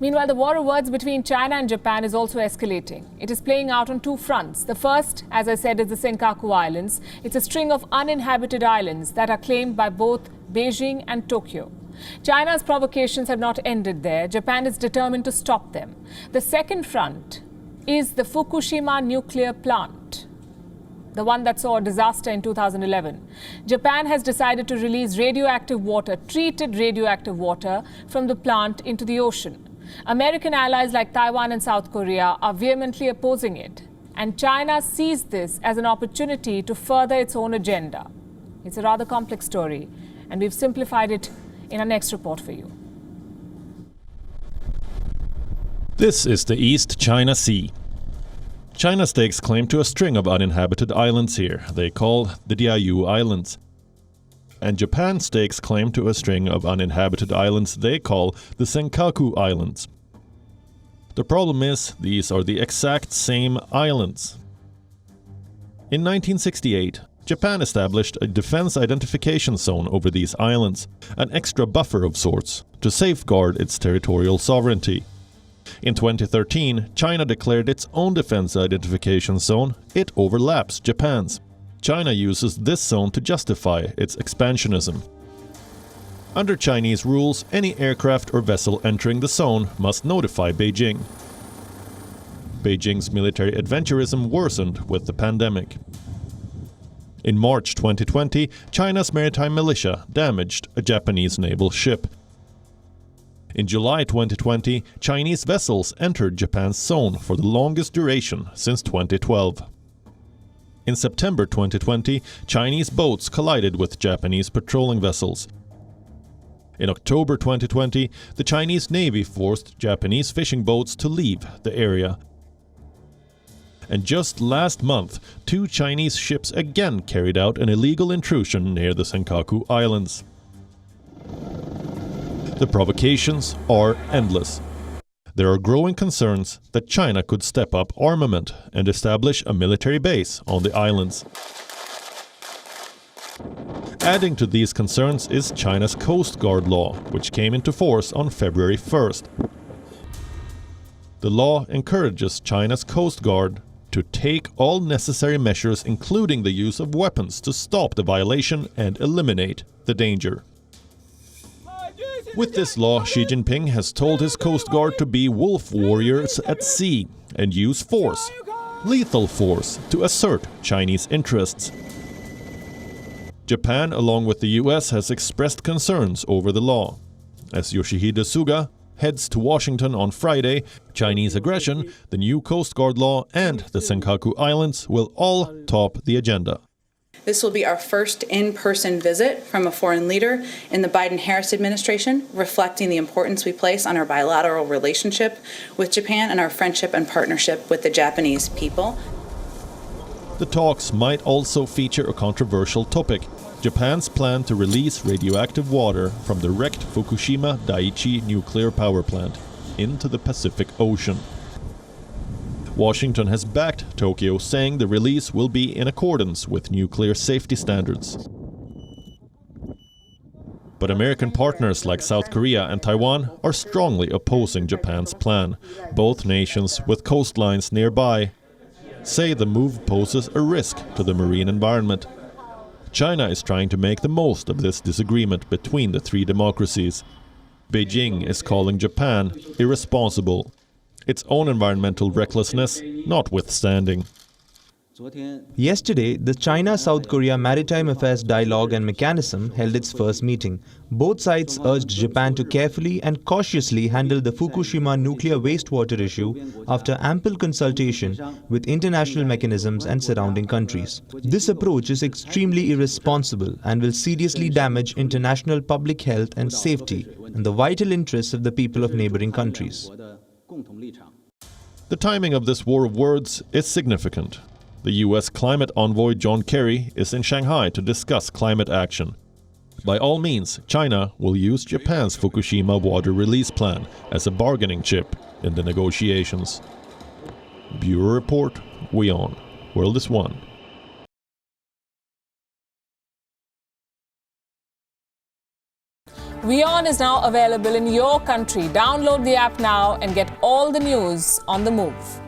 Meanwhile, the war of words between China and Japan is also escalating. It is playing out on two fronts. The first, as I said, is the Senkaku Islands. It's a string of uninhabited islands that are claimed by both Beijing and Tokyo. China's provocations have not ended there. Japan is determined to stop them. The second front is the Fukushima nuclear plant, the one that saw a disaster in 2011. Japan has decided to release radioactive water, treated radioactive water, from the plant into the ocean. American allies like Taiwan and South Korea are vehemently opposing it. And China sees this as an opportunity to further its own agenda. It's a rather complex story, and we've simplified it in our next report for you. This is the East China Sea. China stakes claim to a string of uninhabited islands here, they call the Diaoyu Islands. And Japan stakes claim to a string of uninhabited islands they call the Senkaku Islands. The problem is, these are the exact same islands. In 1968, Japan established a defense identification zone over these islands, an extra buffer of sorts, to safeguard its territorial sovereignty. In 2013, China declared its own defense identification zone. It overlaps Japan's. China uses this zone to justify its expansionism. Under Chinese rules, any aircraft or vessel entering the zone must notify Beijing. Beijing's military adventurism worsened with the pandemic. In March 2020, China's maritime militia damaged a Japanese naval ship. In July 2020, Chinese vessels entered Japan's zone for the longest duration since 2012. In September 2020, Chinese boats collided with Japanese patrolling vessels. In October 2020, the Chinese Navy forced Japanese fishing boats to leave the area. And just last month, two Chinese ships again carried out an illegal intrusion near the Senkaku Islands. The provocations are endless. There are growing concerns that China could step up armament and establish a military base on the islands. Adding to these concerns is China's Coast Guard law, which came into force on February 1st. The law encourages China's Coast Guard to take all necessary measures, including the use of weapons, to stop the violation and eliminate the danger. With this law, Xi Jinping has told his Coast Guard to be wolf warriors at sea and use force, lethal force, to assert Chinese interests. Japan, along with the US, has expressed concerns over the law. As Yoshihide Suga heads to Washington on Friday, Chinese aggression, the new Coast Guard law, and the Senkaku Islands will all top the agenda. This will be our first in-person visit from a foreign leader in the Biden-Harris administration, reflecting the importance we place on our bilateral relationship with Japan and our friendship and partnership with the Japanese people. The talks might also feature a controversial topic: Japan's plan to release radioactive water from the wrecked Fukushima Daiichi nuclear power plant into the Pacific Ocean. Washington has backed Tokyo, saying the release will be in accordance with nuclear safety standards. But American partners like South Korea and Taiwan are strongly opposing Japan's plan. Both nations, with coastlines nearby, say the move poses a risk to the marine environment. China is trying to make the most of this disagreement between the three democracies. Beijing is calling Japan irresponsible, its own environmental recklessness notwithstanding. Yesterday, the China-South Korea Maritime Affairs Dialogue and Mechanism held its first meeting. Both sides urged Japan to carefully and cautiously handle the Fukushima nuclear wastewater issue after ample consultation with international mechanisms and surrounding countries. This approach is extremely irresponsible and will seriously damage international public health and safety and the vital interests of the people of neighboring countries. The timing of this war of words is significant. The US climate envoy John Kerry is in Shanghai to discuss climate action. By all means, China will use Japan's Fukushima water release plan as a bargaining chip in the negotiations. Bureau Report, WION. World is One. WION is now available in your country. Download the app now and get all the news on the move.